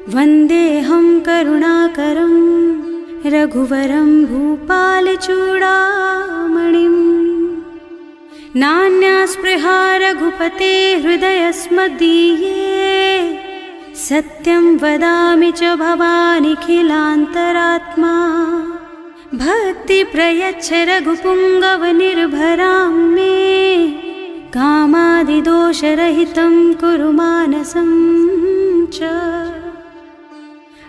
वन्देऽहं करुणाकरं रघुवरं भूपालचूडामणिम्। नान्या स्पृहा रघुपते हृदयस्मदीये, सत्यं वदामि च भवानिखिलान्तरात्मा। भक्ति प्रयच्छ रघुपुङ्गवनिर्भरां मे, कामादिदोषरहितं कुरु मानसं च।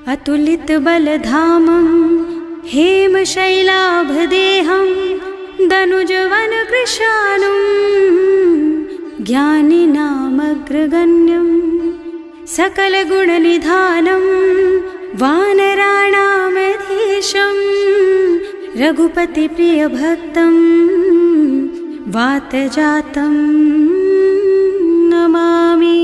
अतुलितबलधामं हेमशैलाभदेहं दनुजवनकृशानुं, ज्ञानिनामग्रगण्यं सकलगुणनिधानं वानराणामधीशं, रघुपतिप्रियभक्तं वातजातं नमामि।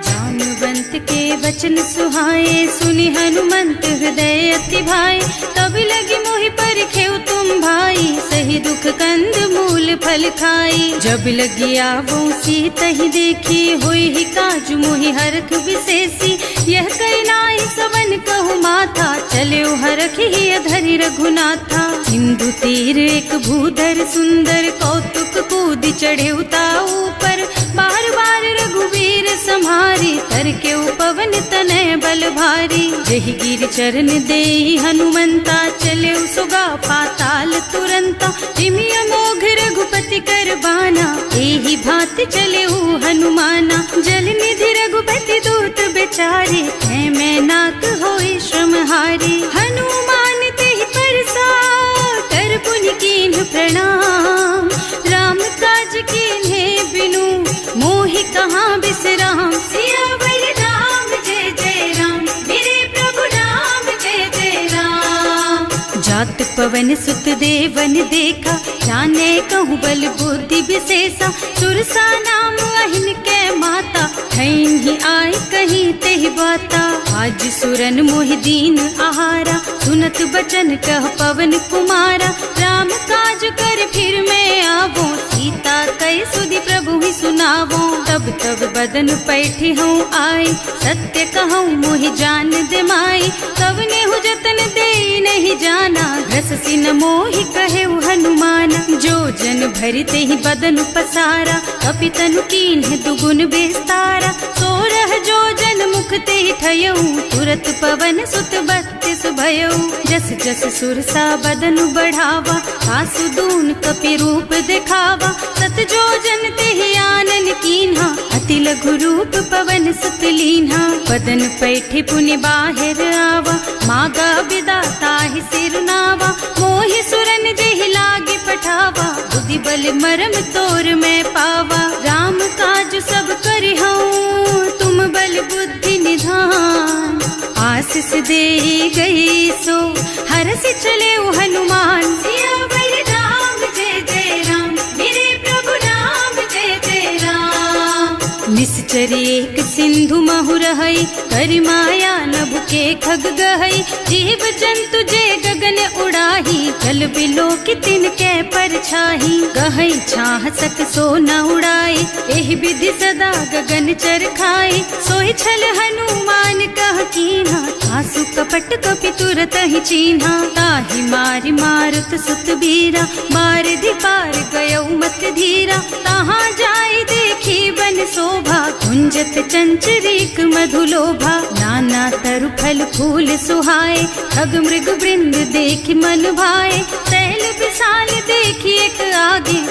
जानुवंत के वचन सुहाए, सुनि हनुमंत हृदय अति भाए। तब लगी मोहि परखेउ तुम भाई, सही दुख कंद मूल फल खाई। जब लगी आवो सीतहि देखी, होई ही काजु मोहि हरख विशेषी। यह कई नाई सवन कहु माथा, चले हरखि धरि रघुनाथा। सिंधु तीर एक भूधर सुंदर, कौतुक कूद चढ़े ताऊ पर। बार बार रघुवीर सम्हारी, तरके पवन तनय बल भारी। जहि गिर चरण देहि हनुमंता, चले सुगा पाताल तुरंता। जिमि अमोघ रघुपति कर बाना, एहि भांति चले हनुमाना। जल निधि रघुपति दूत बेचारे, मैं नाक होई श्रमहारी। हनुमान तेहि परसा, कर पुनि कीन्ह प्रणाम। राम काज कीन्हे बिनु, मोहि कहाँ बिसराम। सियावर राम जय जय राम, मेरे प्रभु राम जय जय राम। जात पवन सुत देवन देखा, जाने कहूँ बल बुद्धि विशेषा। सुरसा नाम अहिन के माता, ठैन ही आय कहीं तेहि बाता। आज सुरन मोहि दीन आहारा, सुनत बचन कह पवन कुमारा। राम काज कर फिर मैं आवो, सीता कई सुधि प्रभु ही सुनावो। तब तब बदन पैठी हूँ आई, सत्य कहूँ मोहि जान दे माई। कवने हु जतन दे नहीं जाना, घस सिन मोहि कहे हनुमान। जो जन भरते ही बदन पसारा, कपितनु कीन्ह दुगुन बेस्तारा। सोरह जो जन मुख ते ठयऊ, तुरत पवन सुत बत्तिस भयऊ। जस जस सुरसा बदन बढ़ावा, आसु दून कपि रूप दिखावा। सत जो जन ते आनन कीन्हा, अति लघु रूप पवन सुत लीन्हा। बदन पैठी पुनि बाहिर आवा, मागा बिदा ताहि सिर नावा। मोहि सुरन जेहि लागे पठावा, बुद्धि बल मरम तोर मैं पावा। राम काज सब करिहऊँ, तुम बल बुद्धि निधान। आशीष दे गई सो, हरसि चले हनुमान। सियावर राम जय जय राम, मेरे प्रभु राम जय जय राम। निश्चर एक सिंधु महु रहई, करि माया नभ के खग गहई। जीव जंतु जे गगन उड़ाही, जल बिलो की तिनके परछाही। गहई छाह सक सो न उड़ाई, एहि विधि सदा गगन चर खाई। सोहि छल हनुमान कह कीन्हा, आसु कपट कपि तुरत ही चीन्हा। ताहि मारि मारुत सुत बीरा, बारिधि पार गयऊ मत धीरा। तहाँ जाय देखी बन शोभा, कुंजत चंचरीक मधुलोभा। नाना तरु फल फूल सुहाए, खग मृग वृंद देखि मन भाए। सैल विशाल देखि एक आगे,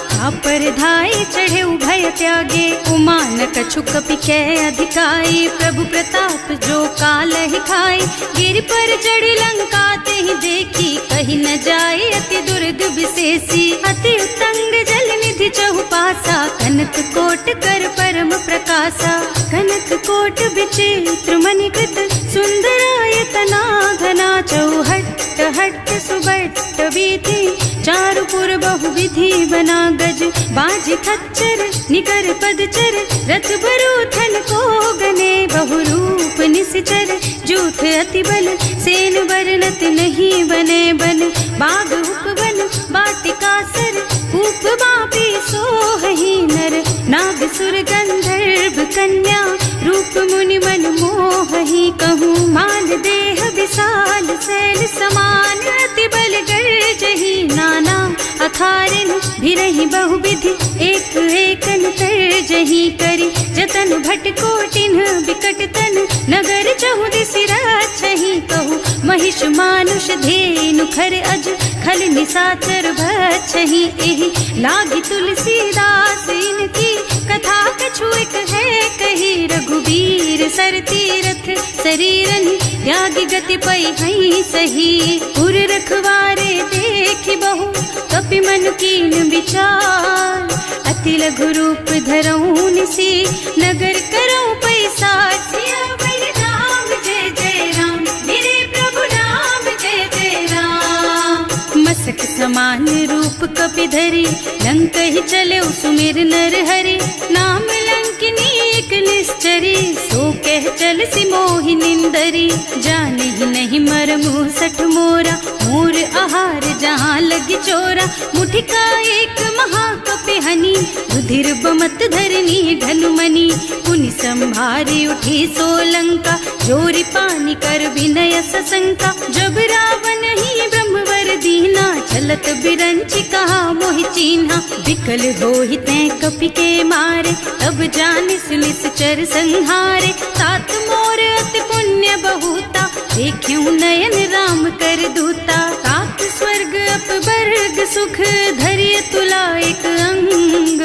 पर धाय चढ़े भय त्यागे। उमान कछु कपि कै अधिकाई, प्रभु प्रताप जो कालहि खाई। गिर पर चढ़ी लंका तेहि देखी, कही न जाए अति दुर्ग विशेषी। अति उत्तंग जल निधि चहुपासा, कनक कोट कर परम प्रकाशा। कनक कोट विचित्र मणिकृत, सुंदरायतना घना। चौहट्ट हट्ट सुबट्ट वीथि, चारुपुर बहुविधि बना गज। बाजी खच्चर निकर पदचर, रथ बरूथन को गने। बहुरूप निश्चर जूथ अति बल, सेन बरनत नहीं बने बन। बाग उपवन बाटिका सर, कूप बापी सोहहि नर। नाग सुर गंधर्व कन्या, रूप मुनि मन मोहि कहूँ मान देह विशाल शैल समान अति बल गर्जहि नाना अखारिन भिरहि बहुविधि एक एकन तर्जहि करि जतन भट कोटिन बिकट तन नगर चहुदिसि राछहि कहूँ महिष मानुष धेनु खर अज खल निशाचर भक्षहि एहि लागी तुलसीदास इनकी कथा कछु एक है कही रघुबीर सर तीरथ शरीरनि त्यागी गति पई हई सही पुर रखवारे देखि बहु कपि मन कीन विचार अति लघु रूप धरऊं निसी नगर करऊं पैसार सियावर राम जय जय राम मेरे प्रभु राम जय जय राम मसक समान रूप कपि धरि लंक ही चले सुमिर नर हरि नाम लंकिनी एक निश्चरी सो कह चल सी मोहि निंदरी जाने ही नहीं मर मुँह सठ मोरा मोर आहार जहाँ लगी चोरा मुठिका एक महाकपि हनी रुधिर बमत धरनी ढनुमनी पुनि संभारी उठी सोलंका जोरी पानी कर विनय सशंका जब रावण ही ब्रह्मवर दीना चलत बिरंची कहा मोहि चीन्हा विकल होहि तै कपि के मारे तब जानिस निश्चर संहारे तात मोर अति पुण्य बहुता देखियो नयन राम कर दूता तात स्वर्ग अपवर्ग सुख धरिय तुला एक अंग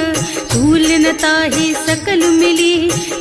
तूल न ताहि सकल मिली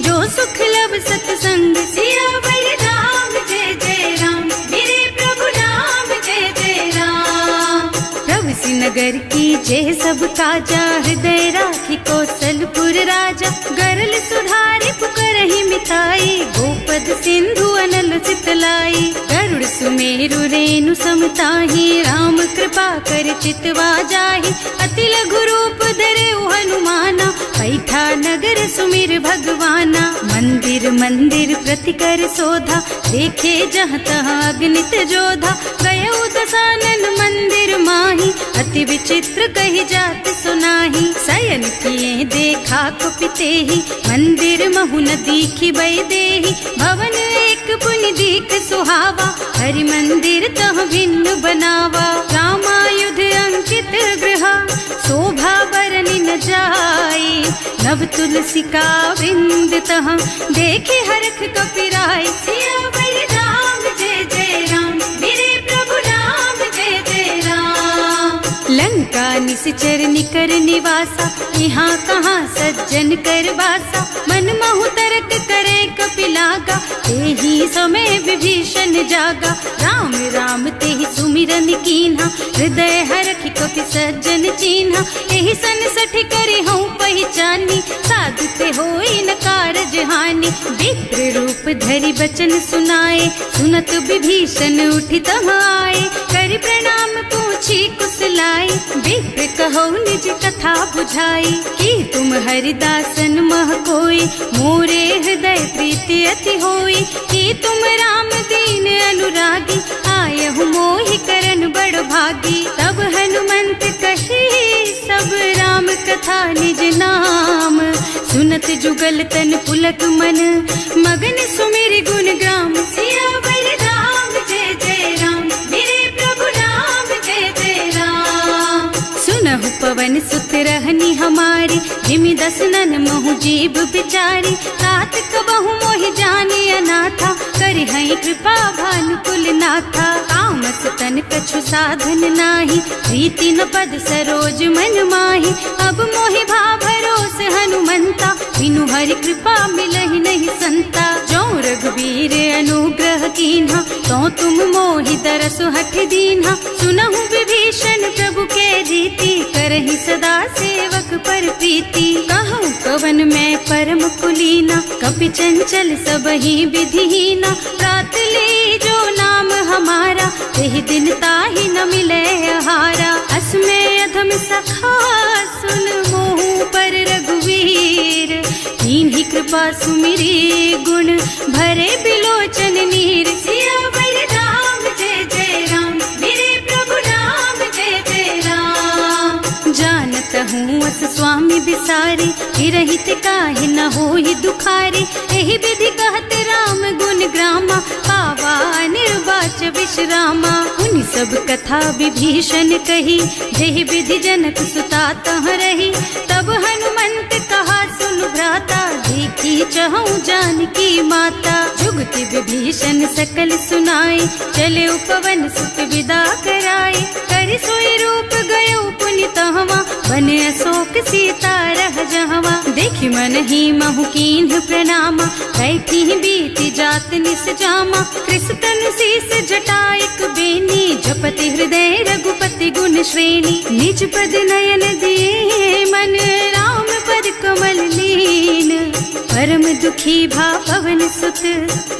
जो सुख लब सतसंग सियावर राम जय जय राम मेरे प्रभु राम जय जय राम प्रभु नगर की जय सब काजा हृदय राखी कौशलपुर राजा गरल सुधारी पुकरहि मिताई गोपद सिंधु अनल चितलाई गरुड़ सुमेरु रेणु समताहि राम कृपा कर चितवा जाहि अति लघु रूप धरे हनुमाना पैठा नगर सुमिर भगवाना मंदिर मंदिर प्रति कर शोधा देखे जहाँ तहाँ अग्नित जोधा गयो दशानन मंदिर माही अति विचित्र कही जात सुनाही शयन किए देखा कुपिते ही मंदिर महु न दीखी बई देही भवन एक पुनि दीख सुहावा हरि मंदिर तह भिन्न बनावा रामायुध अंकित गृह शोभा बरनि न जाई नव तुलसी का वृंद तह देखे हरख कपिराई सियावर राम जय जय राम मेरे प्रभु राम जय जय राम लंका निश्चर निकर निवासा यहाँ कहाँ सज्जन कर वासा मन महु तरक करे कपिलागा तेहि समय विभीषण जागा राम राम तेहि सुमिरन कीन्हा हृदय हरखि कपि सज्जन चीन्हा एहि सन सठ करे हूँ पहचानी साधु ते होई न कारज हानि विप्र रूप धरि बचन सुनाए सुनत विभीषण उठि तह आए कर प्रणाम पूछी कुशलाई विप्र कहो निज कथा बुझाई कि तुम हरिदासन मह कोई मोरे हृदय प्रीति अति होई कि तुम राम दीन अनुरागी आयहु मोहि करन बड़ भागी तब हनुमंत कही सब राम कथा निज नाम सुनत जुगल तन पुलक मन मगन सुमिर गुण ग्राम सियावर राम जय जय राम मेरे प्रभु राम जय जय राम सुनहु पवन सुत रहनी हमारी जिमि दसनन महु जीव बिचारी तात कबहु मोहि जानी अनाथा करि हई कृपा भानुकुल नाथा तामस तन कछु साधन नाही प्रीति न पद सरोज मन माही अब मोहि भा भरोस हनुमंता बिनु हरि कृपा मिलहि नहीं संता जो रघुबीर अनुग्रह कीन्हा तो तुम मोहि दरसु हठ दीन्हा सुनहु विभीषण प्रभु के रीति करहि सदा सेवक पर प्रीति कहूँ कवन में परम कुलीना कपि चंचल सबहि विधिहीना प्रात ले जो नाम हमारा तेहि दिन ताहि न मिले हारा असमय अधम सखा सुन मोहु पर रघुवीर कीन्ही कृपा सुमिरी गुण भरे बिलोचन नीर सियावर राम जय जय राम मेरे प्रभु राम जय जय राम जानत हूँ बनवस स्वामी बिसारी, रहित काहे न होई दुखारी। एहि विधि कहत राम गुण ग्रामा, पावा निर्वाच विश्रामा। उन सब कथा विभीषण कही, जेहि विधि जनक सुता तह रही। तब हनुमंत कहा सुन भ्राता, देखी चहु जानकी माता। जुगति विभीषण सकल सुनाई, चले उपवन सुत विदा कराई। कर सोई रूप गयो पुनि तहवा, बने अशोक सीता रह जहवा। देखि मन ही महु कीन्ह प्रणामा, बैठी बीती जात निस जामा। कृष तनु शीस जटाइक बेनी, जपति हृदय रघुपति गुण श्रेणी। निज पद नयन दिए मन, राम पद कमल लीन। परम दुखी भा पवन सुत,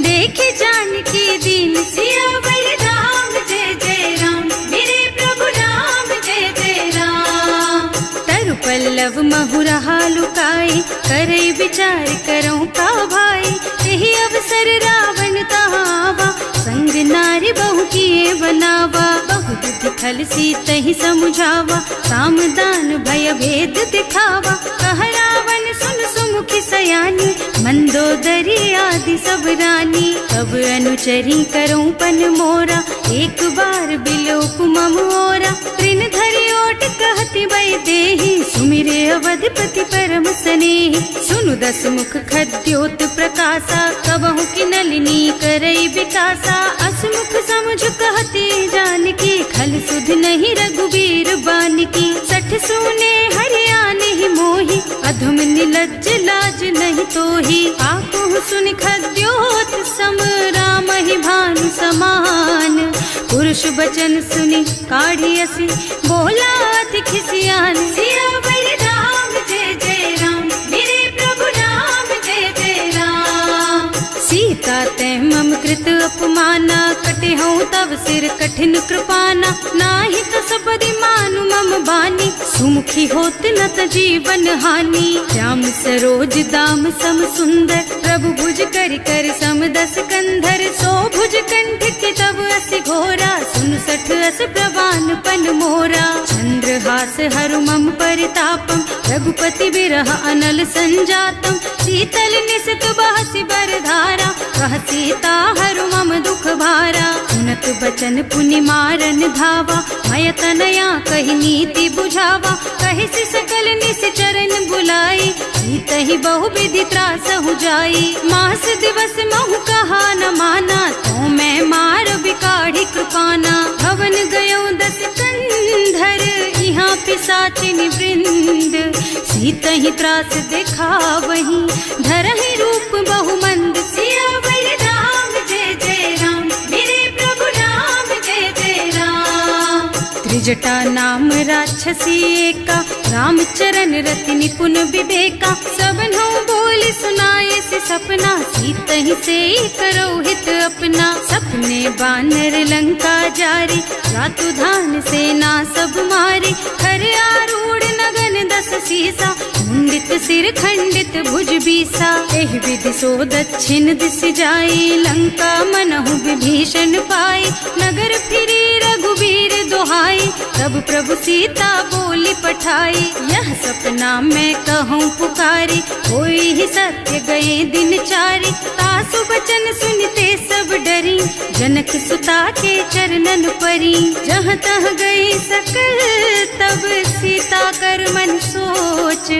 देखे जानकी दीन। सियावर राम जय जय राम, मेरे प्रभु राम जय जय राम। तरु पल्लव महुरहा लुकाई, करई विचार करऊं का भाई। यही अवसर रावण तहावा, संग नारी बहु किए बनावा। बहुत दिखल सीतहि समुझावा, सामदान भय भेद दिखावा। कह रावण सुन सुमुखी सयानी, मंदोदरी आदि सब रानी। तब अनुचरी करऊं पन मोरा, एक बार बिलोक मम ओरा। तृण धरि ओट कहति वै देहि, सुमिरे अवधपति परम स्नेहि। सुनु दस मुख खद्योत प्रकाशा, कबहु की नलिनी करई विकासा। असमुख समझ कहती जानकी, खल सुध नहीं रघुबीर बानकी। सठ सूने हरियाणा ही मोही, अधम निलज्ज लाज नहीं तोही। आकुह सुन खद्योत सम, राम ही भानु समान। पुरुष बचन सुनि काढ़ी असी, बोला अति खिसियान। सियावर राम जय जय राम, मेरे प्रभु राम जय जय राम। सीता ते मम कृत अपमाना, कटे हूँ तब सिर कठिन कृपाना। नाही तो सबदि मानु मम बानी, सुमुखी होत न त जीवन हानि। श्याम सरोज दाम सम सुंदर, प्रभु भुज कर कर सम दस कंधर। सो भुज कंठ के तब अस घोरा, सुन सठ अस प्रवान पन मोरा। चंद्रहास हरु मम परितापम, रघुपति बिरह अनल संजातम। शीतल निसत बहसि बरधारा, कह सीता हरु मम दुख भारा। सुनत बचन पुनि मारन धावा, मय तनया कहि नीति बुझावा। कहि सि सकल निस चरण बुलाई, सीतहि बहु विधि त्रासहु जाई। मास दिवस महु कहा न माना, तो मैं मार बिकाढ़ी कृपाना। भवन गयो दस कंधर, यहाँ पिशाचिनी वृंद। सीतहि त्रास दिखावहि, धरहि रूप बहु मंद। सियावर राम जय जय राम, मेरे प्रभु राम जय जय राम। त्रिजटा नाम राक्षसी एका, राम चरण रति निपुण विवेका। सबनों बोल सुनाए से सपना, सीतहि से करो हित अपना। सपने बानर लंका जारी, रातु धान सेना सब मारी। खर आरूढ़ नगन दस सीसा, मुंडित सिर खंडित भुज बीसा। एहि विधि सो दक्षिण दिस जाई, लंका मनहु विभीषण पाई। नगर फिरी रघुबीर दोहाई, तब प्रभु सीता बोली पठाई। यह सपना मैं कहूँ पुकारी, कोई ही सत्य गए दिन चारी। तासु बचन सुनते सब डरी, जनक सुता के चरणन परी। जहाँ तह गई सकल तब सीता कर मन सोच।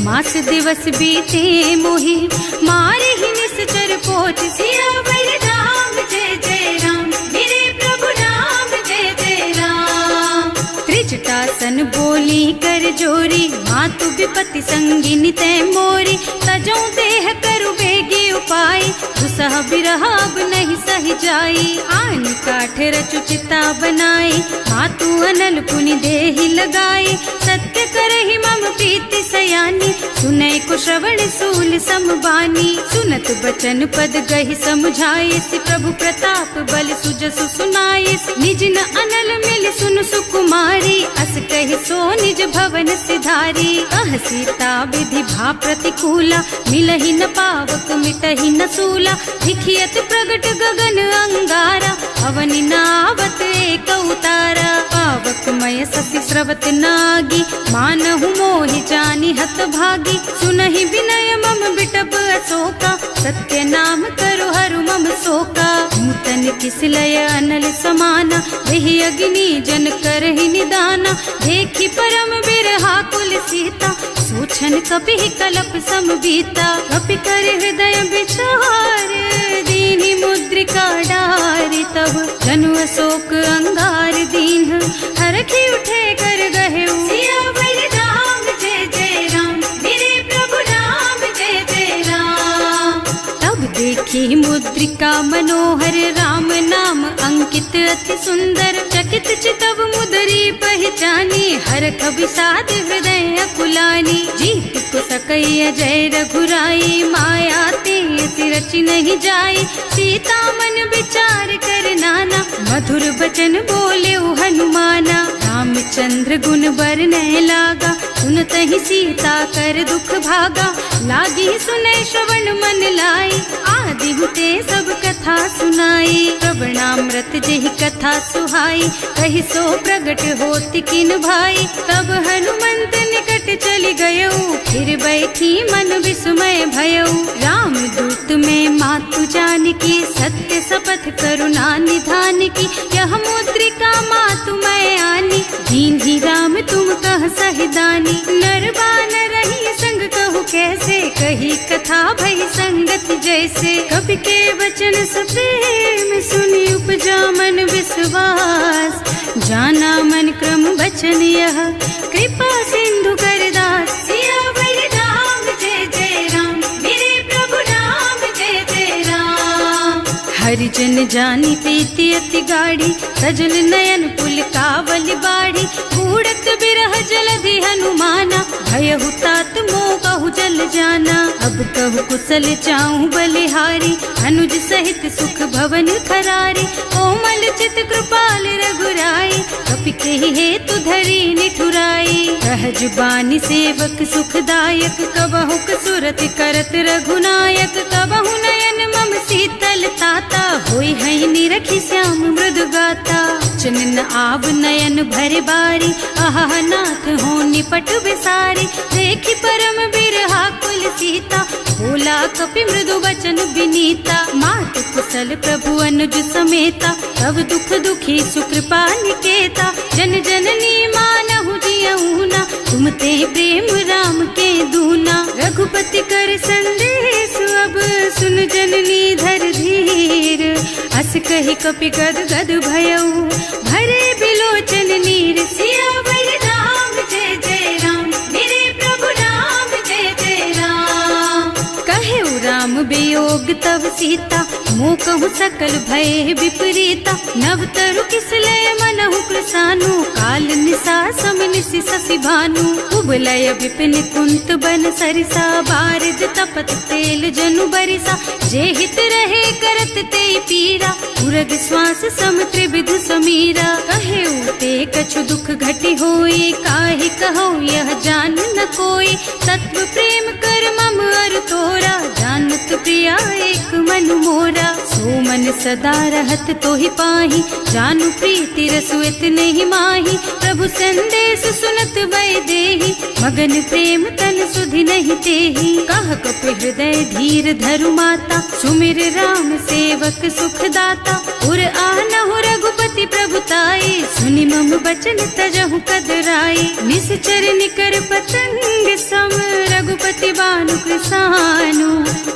मास दिवस बीते मोहि, मारे ही निश्चर पोच। सियावर राम जय जय राम, मेरे प्रभु राम जय जय राम। त्रिजटासन बोली कर जोरी, मातु विपति संगिनी तै मोरी। तजों देह करु बेगी उपाय, दुसह बिरह अब नहीं सही जाई। आन काठ रचु चिता बनाई, मातु अनल पुनि देहि लगाई। सत्य करहि मम प्रीति सयानी, सुनै को श्रवण सूल समबानी। सुनत बचन पद गहि समझाए, प्रभु प्रताप बल सुजसु सुनाए। निज न अनल मिल सुन सुकुमारी, अस कहि सो निज भवन सिधारी। कह सीता विधि भा प्रतिकूला, मिलहि न पावक मिटहि न सूला। दिखियत प्रगट गगन अंगारा, अवनि नावत एक उतारा। श्रावकमय शशि स्रवत नागी, मानहु मोहि जानि हत भागी। सुनहि विनय मम बिटप अशोका, सत्य नाम करु हरु मम शोका। नूतन किसलय अनल समाना, देहि अग्नि जन करहि निदाना। देखि परम बिरहा कुल सीता, सोचन कपि कलप सम बीता। कपि कर हृदय विचार, दीनि मुद्रिका डारि। तब जनु अशोक अंगार दीन, हरखि उठे कर गहेउ। सियावर राम जय जय राम, मेरे प्रभु राम जय जय राम। तब देखी मुद्रिका मनोहर, राम नाम अंकित अति सुंदर। चकित चितव मुदरी पहचानी, हरख विषाद हृदय अकुलानी। जीत को सकई अजय रघुराई, माया ते अति रचि नहीं जाई। सीता मन विचार कर नाना, मधुर बचन बोले हनुमाना। रामचंद्र गुण बरनय लागा, सुनतहि सीता कर दुख भागा। लागी सुनै श्रवण मन लाई, आदि हुते सब कथा सुनाई। प्रवणामृत जेहि कथा सुहाई, कहि सो प्रगट होति किन भाई। तब हनुमंत निकट चली गयऊ, फिर बैठी मन विस्मय भयऊ। राम दूत में मातु जानकी, सत्य शपथ करुणा निधान की। यह मुद्रिका मातु मैं आनी, दीन्हि राम तुम कह सहिदानी। नर बानर रही संग कहु कैसे, कही कथा भई संगति जैसे। कवि के वचन सप्रेम सुनि उपजा मन विश्वास। जाना मन क्रम वचन यह, कृपा सिंधु कर दास। सियावर राम जय जय राम, मेरे प्रभु राम जय जय राम। हरिजन जानी प्रीति अति गाढ़ी, सजल नयन पुल कावल बाढ़ी। बूढ़त बिरह जलधि हनुमाना, भयहु तात मोह कहु जल जाना। अब कहु कुशल चाहु बलिहारी, अनुज सहित सुख भवन खरारी। कोमल चित कृपाल रघुराई, कपि केहि हेतु धरी निठुराई। सहज बानी सेवक सुखदायक, कबहु सुरति करत रघुनायक। कबहु नयन मम शीतल ताता, होई है निरखि श्याम मृदु गाता। चनन आव नयन भर बारी, आहा नाथ हो निपट विसारी। देखि परम बिरहा कुल सीता, बोला कपि मृदु वचन विनीता। मात कुशल प्रभु अनुज समेता, तब दुख दुखी सुकृपा निकेता। जन जननी मानहु जियऊना, तुम ते प्रेम राम के दूना। रघुपति कर संदेश अब सुन जननी धर धीर। अस कहि कपि गद गद भयऊ, भरे बिलोचन नीर। सियावर राम जय जय राम, मेरे प्रभु राम जय जय राम। कहेउ राम वियोग तब सीता, मोह कहु सकल भय विपरीता। नव तरु किसलय मनहु कृसानु, काल निसा सम निसि शशि भानु। उबलय विपिन कुंत बन सरिसा, बारिद तपत तेल जनु बरिसा। जे हित रहे करत ते पीरा, उरग श्वास सम त्रिविध समीरा। कहेउ ते कछु दुख घटी होई, काहे कहो यह जान न कोई। तत्व प्रेम कर मम अर तोरा, जानत प्रिया एक मन मोरा। सो मन सदा रहत तोहि पाही, जानु प्रीति रसु इतने ही माही। प्रभु संदेश सुनत वै देही, मगन प्रेम तन सुधि नहीं तेही। कह कपि हृदय धीर धरु माता, सुमिर राम सेवक सुख दाता। उर आनहु रघुपति प्रभुताई, सुनि मम बचन तजहु कदराई। निश्चर निकर पतंग सम, रघुपति बानु कृसानु।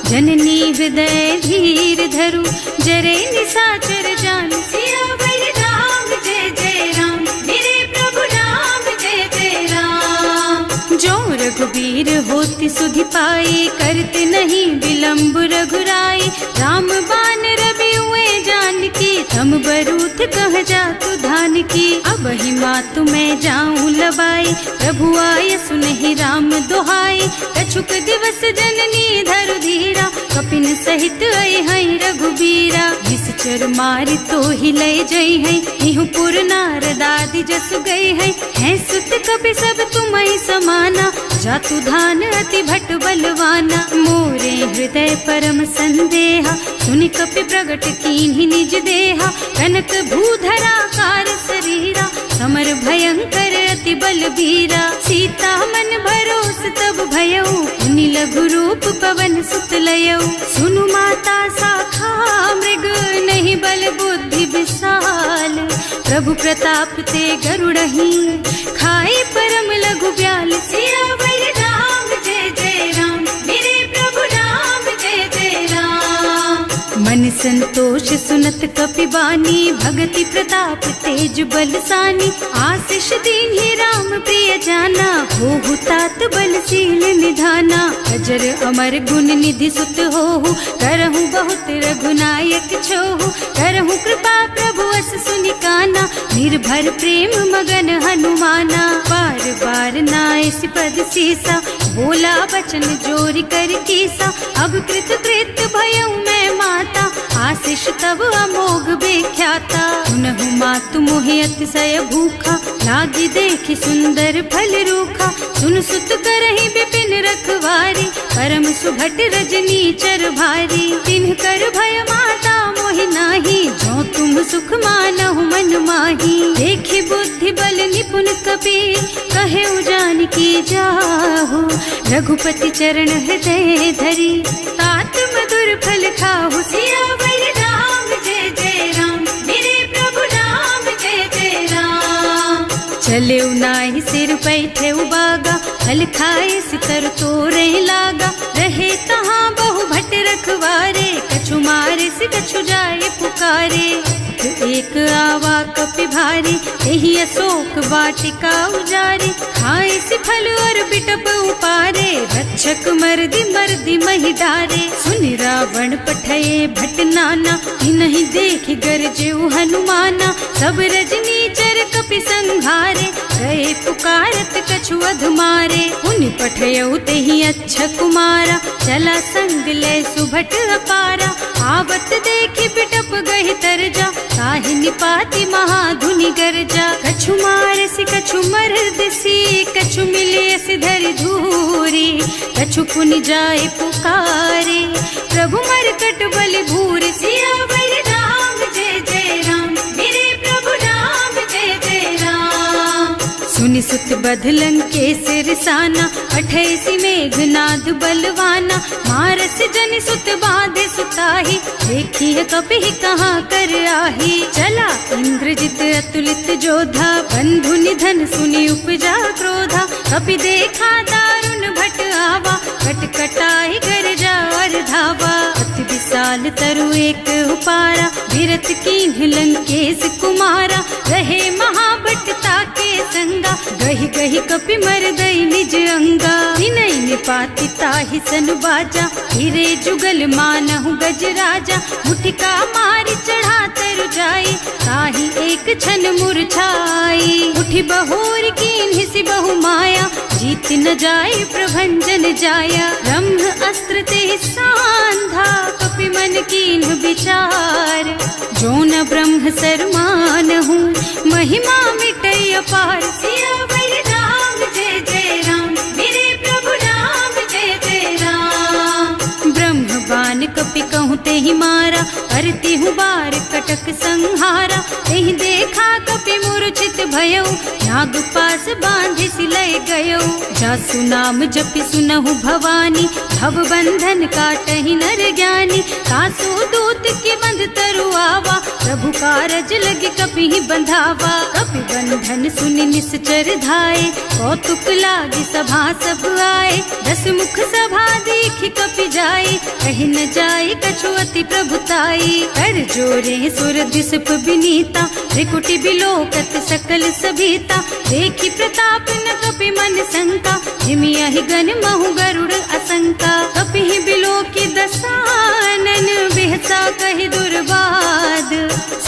जननी हृदय धीर धरु, जरे निसाचर जानु। सियावर राम जय जय राम, मेरे प्रभु राम जय जय राम। जो रघुबीर होति सुधि पाई, करते नहीं विलम्ब रघुराई। राम बान रवि हुए जानकी, थम बरूथ कह जातु धान की। अब ही मातु मैं जाऊं लबाई, प्रभु आय सुनहि राम दोहाई। कछुक दिवस जननी धरु धीरा, कपिन सहित आई हई रघुबीरा। निश्चर मारि तो ही लय जई है, इहु पुर नारदादि जस गई है। हैं सुत कपि सब तुम्हि समाना, जातु धान अति भट बलवाना। मोरे हृदय परम संदेहा, सुनि कपि प्रगट कीन्हि निज देहा। कनक भूधरा कार शरीरा, समर भयंकर अति बलबीरा। सीता मन भरोस तब भयऊ, मुनि लघु रूप पवन सुत लयऊ। सुनु माता शाखा मृग, नहीं बल बुद्धि विशाल। प्रभु प्रताप ते गरुड़हि, खाई परम लघु ब्याल। सियावर राम जय जय राम, मेरे प्रभु राम जय जय राम। मन संतोष सुनत कपि बानी, भगति प्रताप तेज बलसानी। आशीष दीन्हि राम प्रिय जाना, होहु तात बलशील निधाना। अजर अमर गुण निधि सुत होहु, करहु बहुत रघुनायक छोहु। करहु कृपा प्रभु अस सुनि काना, निर्भर प्रेम मगन हनुमाना। बार बार नायसि पद सीसा, बोला बचन जोरि कर कीसा। अब कृत कृत भयउ मैं माता, आशीष तब अमोघ बेख्याता। पुनहु मातु मोहि अतिशय भूखा, लागी देखि सुंदर फल रूखा। सुन सुत करहि विपिन रखवारी, परम सुभट रजनी चर भारी। तिन्ह कर भय माता मोहि नाही, जो तुम सुख मानहु मन माही। देखि बुद्धि बल निपुण कपि, कहे जानकी जाहु। रघुपति चरण हृदय धरी, तात मधुर फल खाहु। सियावर राम जय जय राम, मेरे प्रभु राम जय जय राम। चले नाहि सिर पैठे उबागा, फल खाए सितर तोरे लागा। रहे तहाँ बहु भट रखवारे, कछु मारे से कछु जाए पुकारे। एक आवा कपि भारी, यही अशोक वाटिका उजारी। खाए से फल और बिटप उपारे, रक्षक मर्दी मर्दी मही डारे। सुनि रावण पठये भट नाना, नहीं देखि गरजेउ हनुमाना। सब रजनी चर कपि संघारे, गए पुकारत कछु अधमारे। उनि पठयउ तेहि अच्छा कुमारा, चला संग ले सुभट अपारा। आवत देखि बिटप गहि तरजा, ताहि निपाति महाधुनि गर्जा। कछु मारसि कछु मरदसी, कछु मिलेसि धरि धूरी। कछु पुनि जाए पुकारे, प्रभु मरकट बलि भूरि। सियावर राम जय जय राम, मेरे प्रभु राम जय जय राम। सुनि सुत बधलन के सिरसाना, अठैसी मेघनाद बलवाना। मारस जन सुत बाधे सुताही, देखी कपि कहाँ कर आही। चला इंद्रजित अतुलित जोधा, बंधु निधन सुनि उपजा क्रोधा। कपि देखा दारुण भट आवा, कटकटाई गरजा और धावा। अति विशाल तरु एक उपारा, विरत कीन्ह लंकेश कुमारा। रहे महाभट ताके संगा, गहि गहि कपि मर गई निज अंगा। विनय निपाति ताहि सन बाजा, हिरे जुगल मानहु गज राजा। मुठिका मारि चढ़ा तरु जाई, ताहि एक छन मुरझाई। उठि बहोर कीन्हि सि बहु माया, जीत न जाय प्रभंजन जाया। ब्रह्म अस्त्र ते सांधा, कपि मन कीन्ह विचार। जो न ब्रह्म सर मानहु, महिमा मिटै अपार। सियावर राम जय जय राम, मेरे प्रभु राम जय जय राम। ब्रह्म बान कपि कहूँ तेहि मारा, करती हूँ बार कटक संहारा। तेहि देखा कपि मूर्छित भयउ, नाग पास बांधे सिलय गयौ। जासु नाम जपि सुनहु भवानी, भव बंधन काटहि नर ज्ञानी। कासु दूत के बंध तरु आवा, प्रभु कारज लगे कपि बंधावा। कपि बंधन सुनि निश्चर धाये, कौतुक लागी सभा सब आए। 10 मुख सभा देखि कपि जाए, कहि न जाए कछु अति प्रभुताई। कर जोरे सुर दिसप विनीता, त्रिकुटी बिलोकत सकल सभीता। देखि प्रताप न कपि मन शंका, हिमियहि गण महु गरुड़ असंका। कपि बिलोकि दसानन, बिहसा कहि दुर्बाद।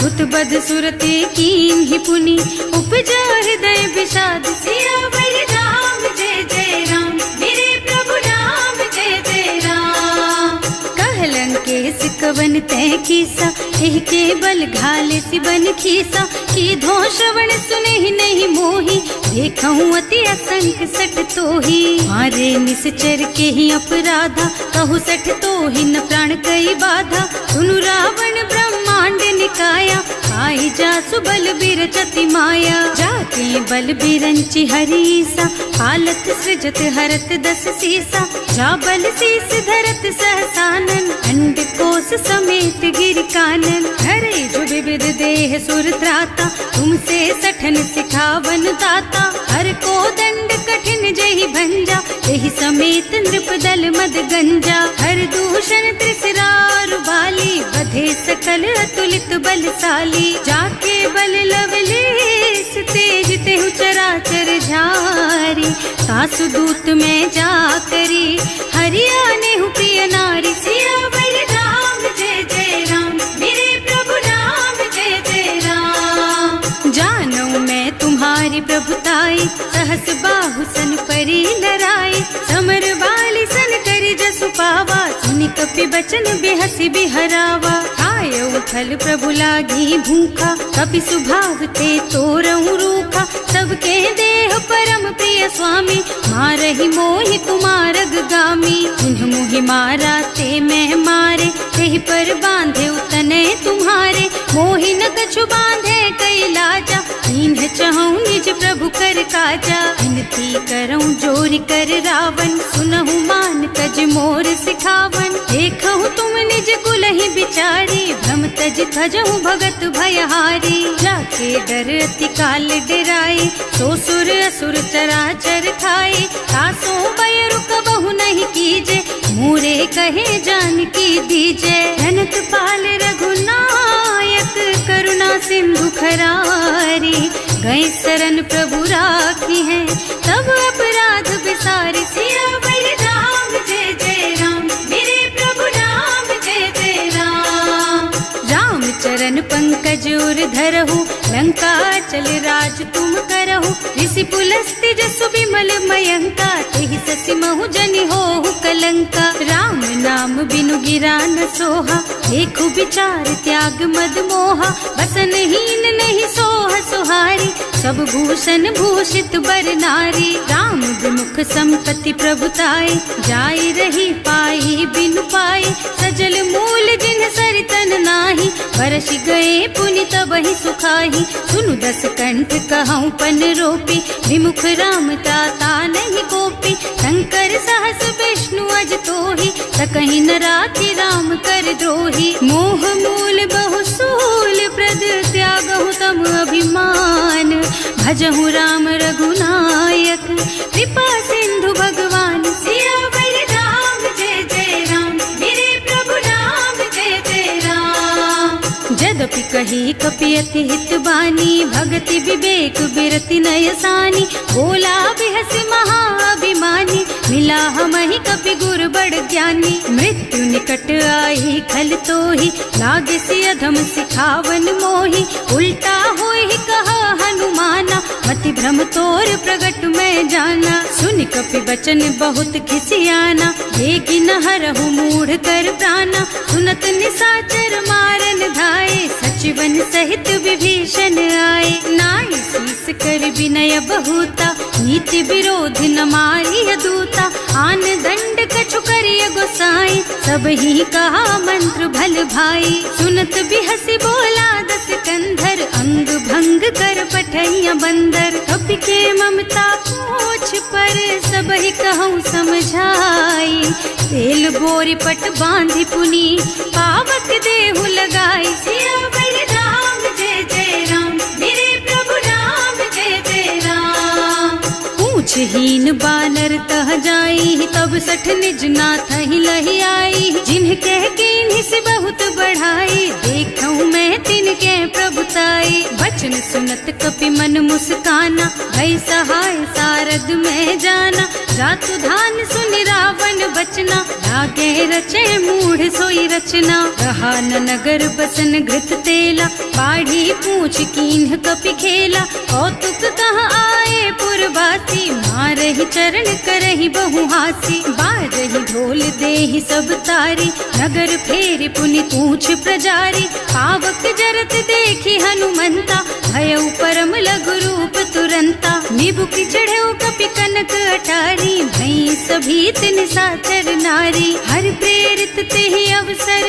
सुत बद सुरते कीन्हि पुनि, उपजा हृदय विषाद। सियावर राम जय जय राम, मेरे प्रभु राम जय जय राम। कहलन के सिकवन तय कीसा, एह के बल घाले सिबन खीसा। की धो श्रवण सुने ही नहीं मोही, देखूं अति असंख सठ तोही। मारे निश्चर के ही अपराधा, कहु सठ तोही न प्राण कई बाधा। सुनु रावण ब्रह्मा ब्रह्मांड निकाया, आई जासु बल बिरचति माया। जाके बल बिरंचि हरीसा, हालत सृजत हरत दस सीसा। जा बल शीस धरत सहसानन, अंड कोस समेत गिर कानन। हरे जो विविध देह सुर त्राता, तुमसे सठन सिखावन दाता। हर को दंड कठिन जहि भंजा, यही समेत नृप दल मद गंजा। हर दूषण त्रिसरारु बाली, बधे सकल अतुलित बलशाली। जाके बल लवलेस तेज तेहु चराचर झारी। सासु दूत में जा करी, हरियाणे हूँ प्रिय नारी। सियावर राम जय जय राम, मेरे प्रभु राम जय जय राम। जानू मैं तुम्हारी प्रभुताई, सहस बाहु सन परी लराई। समर बाली सन करी जसु पावा, सुनि कपि बचन बेहसी बिहरावा। आयो फल प्रभु लागी भूखा, कपि सुभाव ते तोरहु रूखा। सबके देह परम प्रिय स्वामी, मारहि मोहि कुमारग गामी। उन्ह मोहि मारा ते मैं मारे, तेहि पर बांधे उतने तुम्हारे। मोहि न कछु बांधे कई लाजा, इन्ह चहु निज प्रभु कर काजा। विनती करऊं जोरि कर रावण, सुनहु मान तज मोर सिखावन। देखहु तुम निज कुलहि बिचारी, भ्रम तज थजहु भगत भयहारी। जाके डर अति काल डराई, सो सुर असुर चराचर खाए। तासो भय रुक बहु नहीं कीजे, मोरे कहे जानकी दीजे। धनत पाल रघुनायक, करुणा सिंधु खरारी। गए शरण प्रभु राखी है, तब अपराध बिसारी। सियावर राम जय जय राम, मेरे प्रभु राम जय जय राम। राम चरण पंकज उर धरहु, लंका चल राज तुम करहु। ऋषि पुलस्त्य जसु विमल मयंका, तेहि ससि महु जनि होहु कलंका। राम नाम बिनु गिरा न सोहा, देखु विचार त्याग मद मोहा। बसन हीन नहीं सोह सुहारी, सब भूषण भूषित बर नारी। राम विमुख संपत्ति प्रभुताई, जाई रही पाई बिनु पाई। सजल मूल जिन सरितन नाही, बरस गए पुनि तबहि सुखाही। सुनु दस कंठ कहऊँ पन रोपी, विमुख राम ताता नहीं गोपी। शंकर सहस विष्णु अज तोहि, सकहि न राखि राम कर द्रोही। मोह मूल बहु सूल प्रद, त्यागहु तम अभिमान। भजहु राम रघुनायक, कृपा सिंधु भगवान। सियावर राम जय जय राम, मेरे प्रभु राम जय जय राम। जदपि कही कपि अति हित बानी, भगति विवेक बिरति नयसानी। बोला बिहस महाअभिमानी, मिला हमहि कपि गुर बड़ ज्ञानी। मृत्यु निकट आई खल तोहि, लागे सि अधम सिखावन मोहि। उल्टा होहि कहा हनुमाना, मति भ्रम तोर प्रगट में जाना। सुनि कपि बचन बहुत खिसियाना, लेकि न हरहु मूढ़ कर प्राणा। सुनत निशाचर मारन धाये, सचिवन सहित विभीषण आए। नाई शीस कर विनय बहुता, नीति विरोध न मारिय दूता। आन दंड कछु करिय गोसाई, सब ही कहा मंत्र भल भाई। सुनत बिहसी बोला दस कंधर, अंग भंग कर पठैया बंदर। कपि के ममता पूछ पर, सब ही कहूँ समझाई। तेल बोरी पट बांधि पुनी, पावक देहु लगाई। सियावर राम जय जय राम, मेरे प्रभु राम जय जय राम। पूछहीन बानर तह जाई, तब सठ निज नाथ ही लही आई। जिन्ह कह कीन्हि से बहुत बढ़ाई, देखऊँ मैं तिनके प्रभुताई। बचन सुनत कपि मन मुस्काना, भई सहाय सारद में जाना। जातु धान सुनि रावण बचना, लागे रचे मूढ़ सोई रचना। रहा न नगर बसन घृत तेला, बाढ़ी पूछ कीन्ह कपि खेला। कौतुक कह आए पुरवासी, मारहि चरण करहि बहु हासी। बारहि ढोल देहि सब तारी, नगर फेरि पुनि पूछ प्रजारी। पावक जरत देखि हनुमंता, भयउ परम लघु रूप तुरंता। निबुकि चढ़ऊ कपि कनक अटारी, भई सभी तिन साचर नारी। हर प्रेरित तेहि अवसर,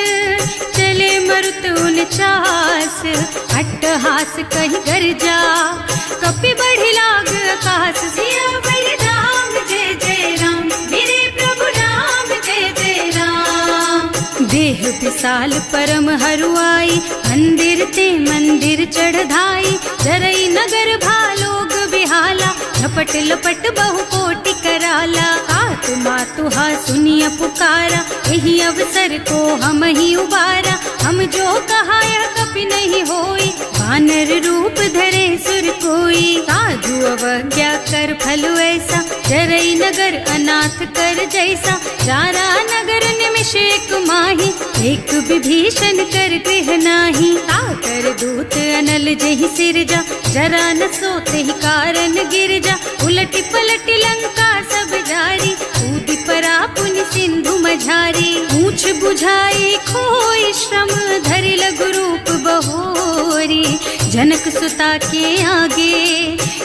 चले मरुत 49 अट्टहास कहीं गर्जा कपि बढ़ी लाग आकाश सियावर राम जय जय राम मेरे प्रभु राम जय जय राम। देह विशाल परम हरुआई मंदिर ते मंदिर चढ़ाई जरई नगर भालोग बिहाला झपट लपट बहु कोटि कराला आत्मा तुहा सुनिया पुकारा यही अवसर को हम ही उबारा हम जो कहा यह कभी नहीं होई वानर रूप धरे सुर कोई साधु अवज्ञा कर फल ऐसा जरई नगर अनाथ कर जैसा सारा नगर निमिष एक माही एक विभीषण कर गृह नाही ताकर दूत अनल जही सिरजा जरा न सोते ही कारण गिर जा उलटी पलटी लंका सब जारी कूदी परा पुनि सिंधु मझारी पूछ बुझाई खोई श्रम धरि लघु रूप बहोरी जनक सुता के आगे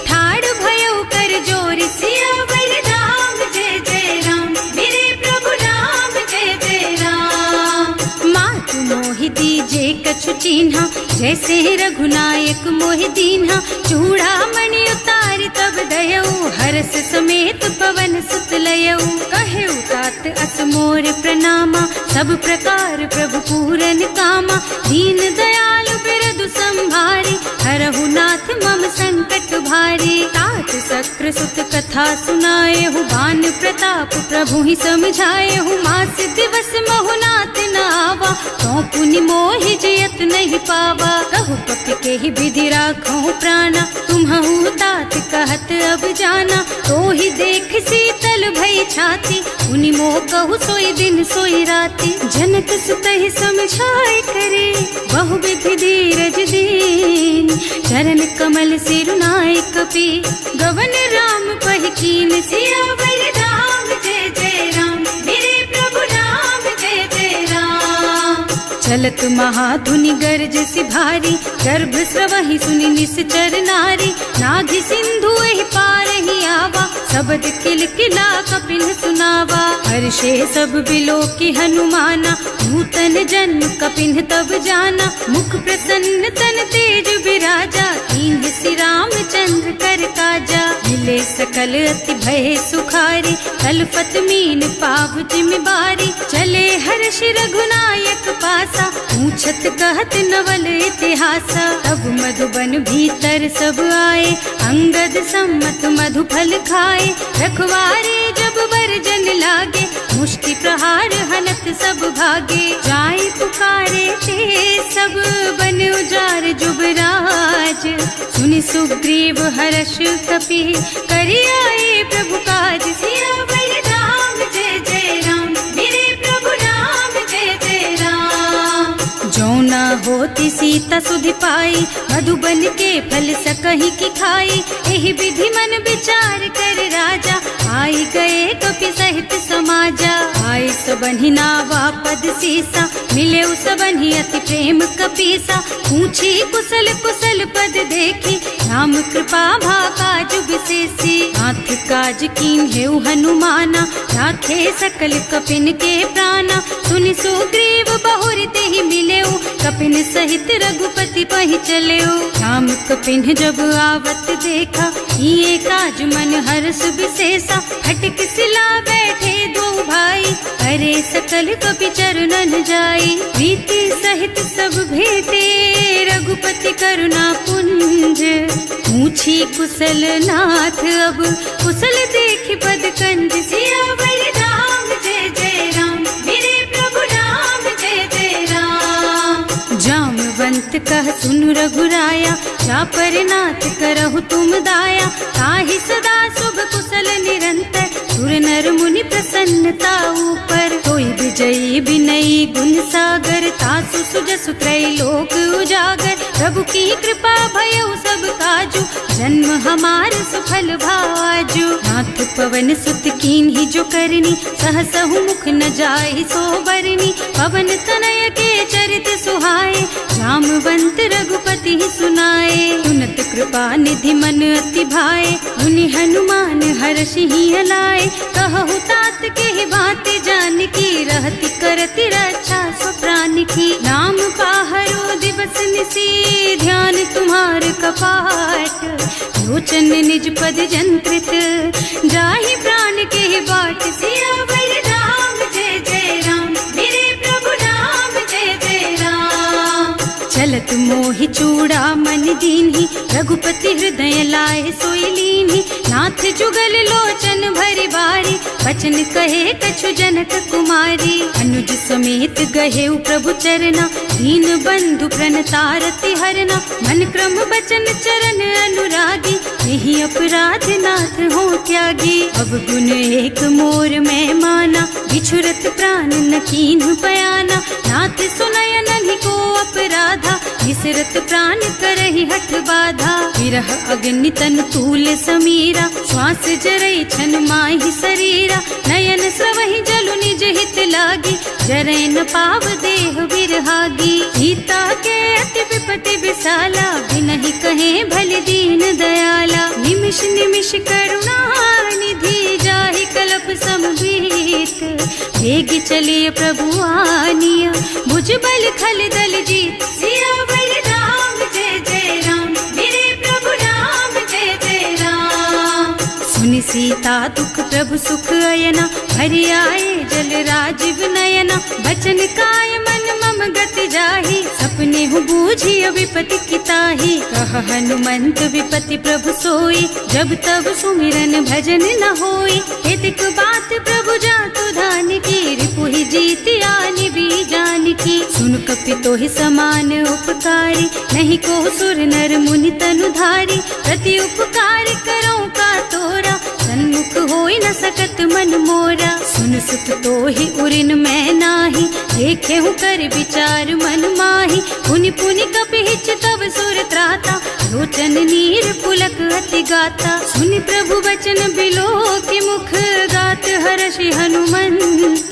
ठाड़ भयो कर जोरी सियावर राम जय जय राम मेरे प्रभु राम जय जय राम। मातु मोहि दीजे कछु चिन्हा जैसे रघुनायक मोहि दीन्हा चूड़ा मणि उतारि तब दयऊ हरस समेत पवन सुत लयऊ कहेऊ तात अस मोर प्रणामा सब प्रकार प्रभु पूरन कामा दीन दयालु बिरदु संभारी हरहु नाथ मम संकट भारी तात सक्र सुत कथा सुनाए हूँ बान प्रताप प्रभु ही समझाए हूँ मास दिवस महु नाथ न आवा तो पुनि मोहि जयत नहीं पावा कहु कपि के ही विधि राखो प्राणा तुम्हु तात कहत अब जाना तो ही देख शीतल भई छाती उनि मोह कहु सोई दिन सोई राती जनक सुत ही समझाए करे बहु विधि धीरज दीन चरण कमल सिरुनाए कपि गवन राम पहि कीन सियावर राम जय जय राम मेरे प्रभु राम जय जय राम। चलत महाधुनि गर्ज सि भारी गर्भ स्रवहि सुनि निश्चर नारी नाधि सिंधु एहि पार ही आवा शब्द किल किला कपिन सुनावा हर्षे सब बिलो की हनुमाना नूतन जन्म कपिन तब जाना मुख प्रसन्न तन तेज विराजा कीन्ह श्री रामचंद्र कर काजा मिले सकल अति भय सुखारी कलपत मीन पाव जिम्मेवारी चले हर्ष रघुनायक पासा पूछत कहत नवल इतिहासा तब मधुबन भीतर सब आए अंगद सम्मत मधु फल खाए रखवारे जब बरजन लागे मुष्टि प्रहार हनत सब भागे जाय पुकारे ते सब बन उजार जुबराज सुनि सुग्रीव हर्ष कपि करि आए प्रभु काज सियावर राम जय जय राम मेरे प्रभु राम जय जय राम। जौना होती सीता सुधि पाई मधुबन के फल सकहि की खाई एहि विधि मन विचार कर राजा आई गए कपि सहित समाजा आई सबन्हि नावा पद सीसा मिले सबन्हि अति प्रेम कपीसा पूछी कुशल कुशल पद देखी राम कृपा भाका जुग विशेषी नाथ काज कीन्हेउ हनुमाना राखे सकल कपिन के प्राणा सुनि सुग्रीव बहुर तेहि मिलेउ कपिन सहित रघुपति पहि चलेउ राम कपिन जब आवत देखा ये काज मन हर्ष विशेषा हटक सिला बैठे दो भाई अरे सकल कपि चरणन जाई प्रीति सहित सब भेटे रघुपति करुणा पुंज पूछी कुशल नाथ अब कुशल देखि पद कंज सियावर राम जय जय राम मेरे प्रभु राम जय जय राम। जामवंत कह सुनु रघुराया चापर नाथ करहु तुम दाया ताहि सदा शुभ कुशल निरंतर सुर नर मुनि प्रसन्नता ऊपर कोई विजयी विनयी गुण सागर तासु सुजसु त्रैलोक उजागर प्रभु की कृपा भयउ सब काजू जन्म हमार सुफल भाजू नाथ पवन सुत कीन्ही जो करनी सहसहु मुख न जाहि सो बरनी पवन तनय के चरित सुहाए जामवंत रघुपति सुनाए सुनत कृपा निधि मन अति भाए, मुनि हनुमान हर्षि लाए। कहु तात के ही बात जान की, रहती करती रक्षा सो प्राण की। नाम पाहरो दिवस निसी, ध्यान तुम्हार कपाट। लोचन निज पद जंत्रित, जाहि प्राण के ही बाट। सियावर राम जय जय राम, मेरे प्रभु राम जय जय राम। चलत मोहि चूड़ा मन दीन्ही, रघुपति हृदय लाए सोई लीन्ही। नाथ जुगल लोचन भरि बारी, बचन कहे कछु जनक कुमारी। अनुज समेत गहे प्रभु चरना, दीन बंधु प्रणतारति हरना। मन क्रम बचन चरण अनुरागी, यही अपराध नाथ हो त्यागी। अब गुण एक मोर मैं माना, बिछुरत प्राण न कीन्ह बयाना। नाथ सुनय नन्हि को अपराधा, विसरत प्राण करहि हठ बाधा। विरह अग्नि तन तूल समीरा, श्वास जरई छन माहि शरीरा। नयन स्रवहि जलु निज हित लागी, जरै न पाव देह बिरहागी। सीता के अति विपति विसाला, बिनहि कहे भल दीन दयाला। निमिष निमिष करुणा निधि, जाहि कल्प समबीत। वेग चलिए प्रभु आनिया, भुज बल खल दल जीत। सियावर राम जय जय राम, मेरे प्रभु राम जय जय राम। सुनि सीता दुख प्रभु सुख अयना, हरि आए जल राजीव नयना। बचन काय मन मम गति जाहि, सपने हूँ बूझिय विपति किताहि। कह हनुमंत विपति प्रभु सोई, जब तब सुमिरन भजन न होई। हेतिक बात प्रभु जातु धान की, रिपुहि जीति आनि भी जान की। सुन कपि तोहि समान उपकारी, नहीं को सुर नर मुनि तनुधारी। प्रति उपकार करो का तोरा, सन्मुख होई न सकत मन मोरा। सुन सुत तोहि उरिन मैं नाही, देखे हूँ कर विचार मन माही। पुनि पुनि कपि हिच तब सुर त्राता, लोचन नीर पुलक अति गाता। सुनि प्रभु वचन बिलो की मुख, गात हर्षि हनुमंत।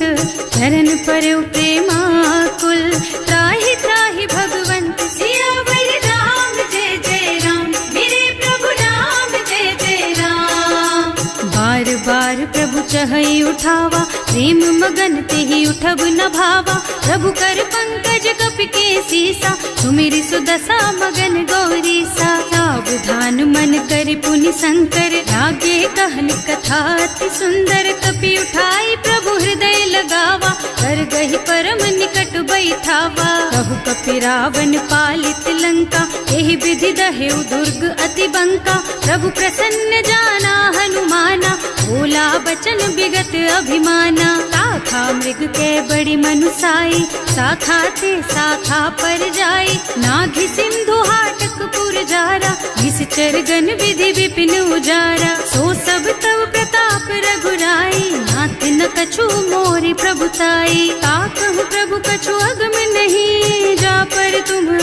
चरण परउ प्रेमाकुल, त्राहि त्राहि भगवंत। सियावर राम जय जय राम, मेरे प्रभु राम जय जय राम। बार बार प्रभु चहई उठावा, प्रेम मगन तेहि उठब न भावा। प्रभु कर पंकज कपि के सीसा, सुमिरि सुदशा मगन गौरीसा। सावधान मन कर पुनि शंकर, लागे कहन कथा अति सुंदर। कपि उठाई प्रभु हृदय लगावा, कर गहि परम निकट बैठावा। कहु कपि रावण पालित लंका, एहि विधि दहेउ दुर्ग अति बंका। प्रभु प्रसन्न जाना हनुमाना, बोला बचन विगत अभिमाना। शाखा मृग के बड़ी मनुसाई, शाखा ते शाखा पर जाई। नाघि सिंधु हाटक पुर जारा, निश्चर गण विधि विपिन उजारा। सो सब तव प्रताप रघुराई, नाथ न कछु मोरि प्रभुताई। ताकहु प्रभु कछु अगम नहीं,